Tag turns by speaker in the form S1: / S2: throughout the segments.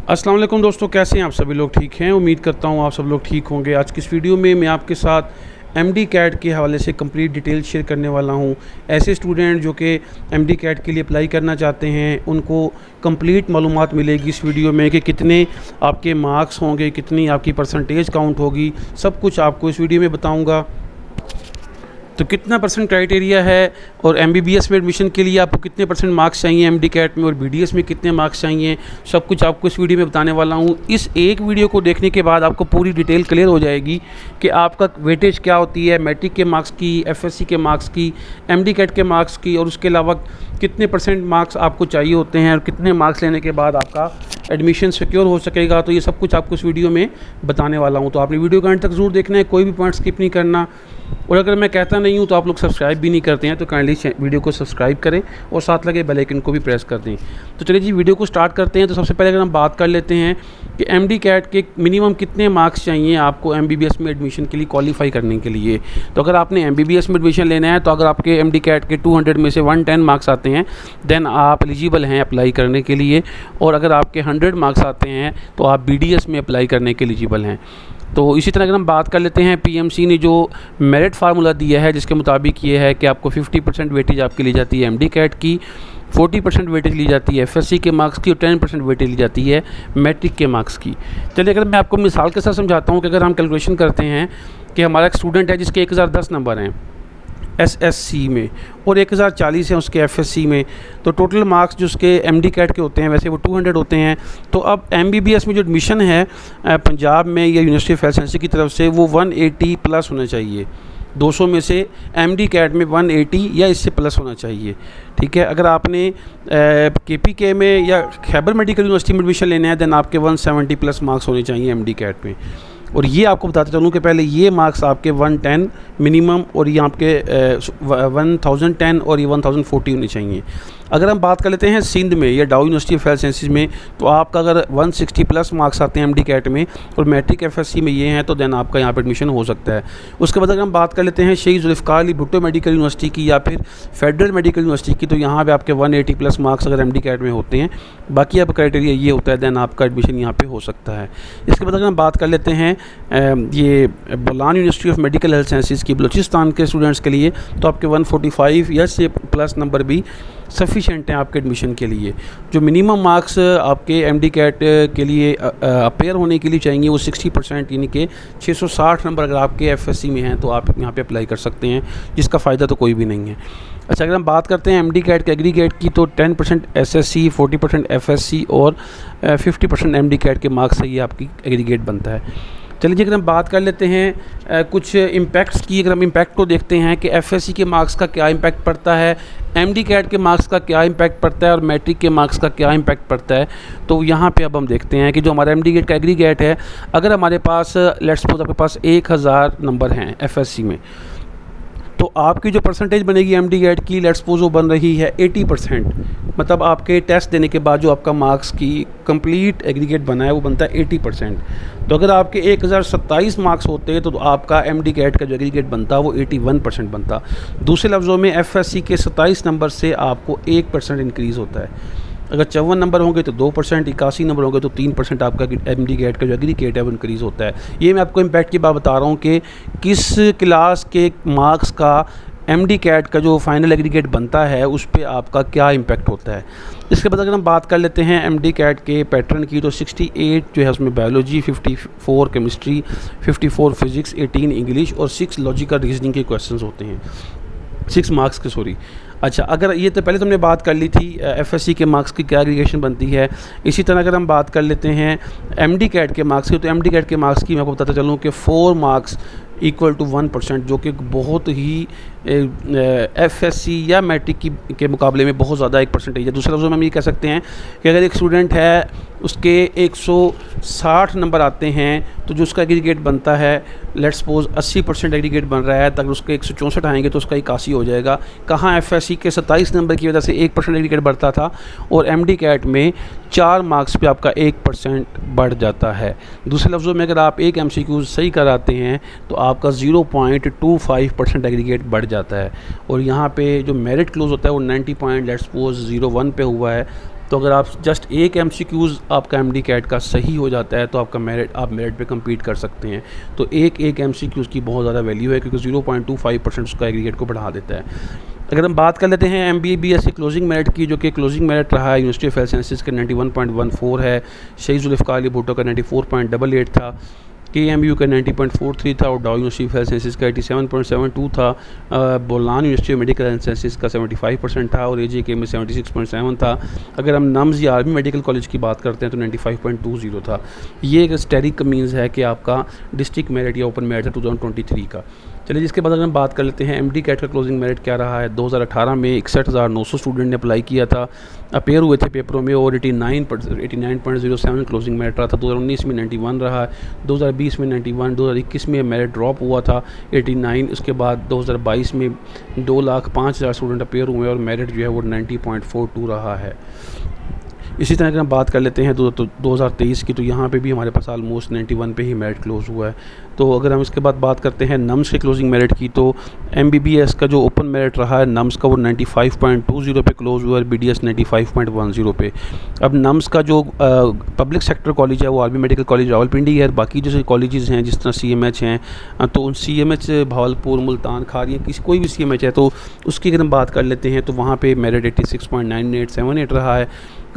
S1: अस्सलाम वालेकुम दोस्तों, कैसे हैं आप सभी लोग? ठीक हैं, उम्मीद करता हूँ आप सब लोग ठीक होंगे। आज की इस वीडियो में मैं आपके साथ एमडी कैट के हवाले से कंप्लीट डिटेल शेयर करने वाला हूँ। ऐसे स्टूडेंट जो कि एमडी कैट के लिए अप्लाई करना चाहते हैं, उनको कंप्लीट मालूमात मिलेगी इस वीडियो में कि कितने आपके मार्क्स होंगे, कितनी आपकी परसेंटेज काउंट होगी, सब कुछ आपको इस वीडियो में बताऊँगा। तो कितना परसेंट क्राइटेरिया है और एमबीबीएस में एडमिशन के लिए आपको कितने परसेंट मार्क्स चाहिए एमडी कैट में, और बीडीएस में कितने मार्क्स चाहिए, सब कुछ आपको इस वीडियो में बताने वाला हूँ। इस एक वीडियो को देखने के बाद आपको पूरी डिटेल क्लियर हो जाएगी कि आपका वेटेज क्या होती है मैट्रिक के मार्क्स की, एफएससी के मार्क्स की, एमडी कैट के मार्क्स की, और उसके अलावा कितने परसेंट मार्क्स आपको चाहिए होते हैं और कितने मार्क्स लेने के बाद आपका एडमिशन सिक्योर हो सकेगा। तो ये सब कुछ आपको इस वीडियो में बताने वाला हूँ। तो आपने वीडियो का अंत तक ज़रूर देखना है, कोई भी पॉइंट स्किप नहीं करना। और अगर मैं कहता नहीं हूँ तो आप लोग सब्सक्राइब भी नहीं करते हैं तो काइंडली वीडियो को सब्सक्राइब करें और साथ लगे बेल आइकन को भी प्रेस कर दें। तो चलिए जी, वीडियो को स्टार्ट करते हैं। तो सबसे पहले अगर हम बात कर लेते हैं कि एमडी कैट के मिनिमम कितने मार्क्स चाहिए आपको एमबीबीएस में एडमिशन के लिए क्वालिफाई करने के लिए। तो अगर आपने एमबीबीएस में एडमिशन लेना है तो अगर आपके एमडी कैट के 200 में से 110 मार्क्स आते हैं देन आप एलिजिबल हैं अप्लाई करने के लिए, और अगर आपके 100 मार्क्स आते हैं तो आप बीडीएस में अप्लाई करने के एलिजिबल हैं। तो इसी तरह अगर हम बात कर लेते हैं, पीएमसी ने जो मेरिट फार्मूला दिया है जिसके मुताबिक ये है कि आपको 50% वेटेज आपकी ली जाती है एमडी कैट की, 40% वेटेज ली जाती है एफएससी के मार्क्स की, और 10% वेटेज ली जाती है मैट्रिक के मार्क्स की। चलिए अगर मैं आपको मिसाल के साथ समझाता हूँ कि अगर हम कैलकुलेशन करते हैं कि हमारा एक स्टूडेंट है जिसके 1010 नंबर हैं एसएससी में और 1040 हैं उसके एफएससी में, तो टोटल मार्क्स जो उसके एमडी कैट के होते हैं वैसे वो 200 होते हैं। तो अब एमबीबीएस में जो एडमिशन है पंजाब में या यूनिवर्सिटी ऑफ हेल्थ साइंसेज की तरफ से वो 180 प्लस होना चाहिए। 200 में से एमडी कैट में 180 या इससे प्लस होना चाहिए। ठीक है, अगर आपने केपीके में या खैबर मेडिकल यूनिवर्सिटी में एडमिशन लेना है देन आपके 170 प्लस मार्क्स होने चाहिए एमडी कैट में। और ये आपको बताते चलूँ कि पहले ये मार्क्स आपके 110 मिनिमम और ये आपके 1010 और ये 1040 होने चाहिए। अगर हम बात कर लेते हैं सिंध में या डाउ यूनिवर्सिटी ऑफ हेल्थ साइंसेज में, तो आपका अगर 160 प्लस मार्क्स आते हैं एमडी कैट में और मैट्रिक एफएससी में ये हैं तो देन आपका यहाँ पर एडमिशन हो सकता है। उसके बाद अगर हम बात कर लेते हैं शहीद जुल्फ़िकार अली भुट्टो मेडिकल यूनिवर्सिटी की या फिर फेडरल मेडिकल यूनिवर्सिटी की, तो यहाँ पे आपके 180 प्लस मार्क्स अगर एमडी कैट में होते हैं, बाकी आपका क्राइटेरिया ये होता है, देन आपका एडमिशन यहाँ पे हो सकता है। इसके बाद अगर हम बात कर लेते हैं ये Bolan university of medical health sciences की बलूचिस्तान के स्टूडेंट्स के लिए, तो आपके 145 या से प्लस नंबर भी सफिशेंट हैं आपके एडमिशन के लिए। जो मिनिमम मार्क्स आपके एमडी कैट के लिए अपेयर होने के लिए चाहिए वो 60%, यानी कि 660 नंबर अगर आपके एफएससी में हैं तो आप यहाँ पे अप्लाई कर सकते हैं, जिसका फ़ायदा तो कोई भी नहीं है। अच्छा, अगर हम बात करते हैं एमडी कैट के एग्रीगेट की, तो 10% एसएससी, 40% एफएससी और 50% एमडी कैट के मार्क्स से ये आपकी एग्रीगेट बनता है। चलिए अगर हम बात कर लेते हैं कुछ इम्पैक्ट्स की, अगर हम इम्पैक्ट को देखते हैं कि एफएससी के मार्क्स का क्या इम्पैक्ट पड़ता है, एमडी कैट के मार्क्स का क्या इम्पैक्ट पड़ता है और मैट्रिक के मार्क्स का क्या इम्पैक्ट पड़ता है। तो यहाँ पे अब हम देखते हैं कि जो हमारा एमडी कैट का एग्रीगेट है, अगर हमारे पास लेट्स सपोज आपके पास 1000 नंबर हैं एफएससी में, तो आपकी जो परसेंटेज बनेगी एमडी कैट की लेट्स सपोज वो बन रही है 80%। मतलब आपके टेस्ट देने के बाद जो आपका मार्क्स की कंप्लीट एग्रीगेट बना है वो बनता है 80%। तो अगर आपके 1027 मार्क्स होते हैं तो आपका एमडी कैट का जो एग्रीगेट बनता वो 81% बनता। दूसरे लफ्ज़ों में एफएससी के 27 नंबर से आपको 1% इंक्रीज़ होता है। अगर 54 नंबर होंगे तो 2%, 81 नंबर होंगे तो 3% आपका एमडी कैट का जो एग्रीगेट है वो इंक्रीज़ होता है। ये मैं आपको इम्पैक्ट की बात बता रहा हूँ कि किस क्लास के मार्क्स का एमडी कैट का जो फाइनल एग्रीगेट बनता है उस पर आपका क्या इम्पैक्ट होता है। इसके बाद अगर हम बात कर लेते हैं एमडी कैट के पैटर्न की, तो 68 जो है उसमें बायोलॉजी, 54 केमिस्ट्री, 54 फिज़िक्स, 18 इंग्लिश और 6 लॉजिकल रीजनिंग के क्वेश्चंस होते हैं, 6 मार्क्स के, सॉरी। अच्छा, अगर ये तो पहले तो हमने बात कर ली थी एफएससी के मार्क्स की क्या एग्रीगेशन बनती है। इसी तरह अगर हम बात कर लेते हैं एमडी कैट के मार्क्स की, तो एमडी कैट के मार्क्स की मैं आपको बताता चलूँ कि 4 मार्क्स इक्वल टू 1%, जो कि बहुत ही एफएससी या मैट्रिक के मुकाबले में बहुत ज़्यादा एक परसेंटेज है। दूसरे लफ्ज़ों में हम ये कह सकते हैं कि अगर एक स्टूडेंट है उसके 160 नंबर आते हैं तो जो उसका एग्रीगेट बनता है लेट्स सपोज 80% एग्रीगेट बन रहा है, तक उसके 164 आएंगे तो उसका 81 हो जाएगा। कहाँ एफएससी के 27 नंबर की वजह से 1% एग्रीगेट बढ़ता था और एमडी कैट में 4 मार्क्स पे आपका 1% बढ़ जाता है। दूसरे लफ्ज़ों में अगर आप एक एमसीक्यू सही कराते हैं तो आपका 0.25% एग्रीगेट बढ़ जाता है। और यहाँ पे जो मेरिट क्लोज होता है वो 90 पॉइंट लेट्स सपोज 01 पे हुआ है तो अगर आप जस्ट एक MCQs आपका MD कैट का सही हो जाता है तो आपका आप मेरिट पे कम्पीट कर सकते हैं। तो एक MCQs की बहुत ज़्यादा वैल्यू है, क्योंकि 0.25% उसका एग्रीगेट को बढ़ा देता है। अगर हम बात कर लेते हैं MBBS की क्लोजिंग मेरिट की, जो कि क्लोजिंग मेरिट रहा है यूनिवर्सिटी ऑफ हेल्थ साइंसेज का 91.14 है, शहीद जुल्फ़िकार अली भुट्टो का 94.88 था, KMU का 90.43 था और डाउ यूनिवर्सिटी ऑफ हेल्थ साइंसेज का 87.72 था, Bolan university of medical and sciences का 75% था और AJK में 76.7 था। अगर हम नम्स या आर्मी मेडिकल कॉलेज की बात करते हैं तो 95.20 था। ये एक स्टेरिक मीन्स है कि आपका डिस्ट्रिक्ट मेरिट या ओपन मेरिट है 2023 का। चलिए, जिसके बाद अगर हम बात कर लेते हैं MD कैट का क्लोजिंग मेरिट क्या रहा है। 2018 में 61,900 स्टूडेंट ने अप्लाई किया था, अपेयर हुए थे पेपरों में और 89.07 क्लोजिंग मेरिट रहा था। 2019 में 91 रहा है, 2020 में 91, 2021 में मेरिट ड्रॉप हुआ था 89। उसके बाद 2022 में 2,05,000 स्टूडेंट अपेयर हुए और मेरिट जो है वो 90.42 रहा है। इसी तरह अगर हम बात कर लेते हैं 2023 की, तो यहाँ पे भी हमारे पास ऑलमोस्ट 91 पे ही मेरिट क्लोज़ हुआ है। तो अगर हम इसके बाद बात करते हैं नम्स के क्लोजिंग मेरिट की, तो MBBS का जो ओपन मेरिट रहा है नम्स का वो 95.20 पे क्लोज़ हुआ है, BDS 95.10 पे। अब नम्स का जो पब्लिक सेक्टर कॉलेज है वो आर्मी मेडिकल कॉलेज रावलपिंडी है। बाकी जो कॉलेजेस हैं जिस तरह CMH हैं, तो उन CMH भावलपुर, मुल्तान, खारिया, किसी कोई भी CMH है तो उसकी अगर हम बात कर लेते हैं तो वहाँ पे मेरिट 86.9878 रहा है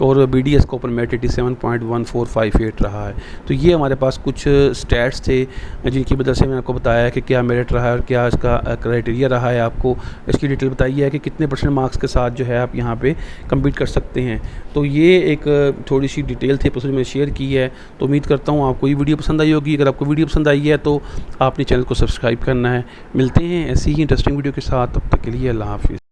S1: और BDS का ओपन मेरिट 87.1458 रहा है। तो ये हमारे पास कुछ स्टैट्स थे जिनकी वजह से मैंने आपको बताया है कि क्या मेरिट रहा है और क्या इसका क्राइटेरिया रहा है। आपको इसकी डिटेल बताई है कि कितने % मार्क्स के साथ जो है आप यहाँ पे कम्पीट कर सकते हैं। तो ये एक थोड़ी सी डिटेल थी प्रोसेस मैंने शेयर की है। तो उम्मीद करता हूँ आपको ये वीडियो पसंद आई होगी। अगर आपको वीडियो पसंद आई है तो आपने चैनल को सब्सक्राइब करना है। मिलते हैं ऐसी ही इंटरेस्टिंग वीडियो के साथ, तब तक के लिए अल्लाह हाफ़िज़।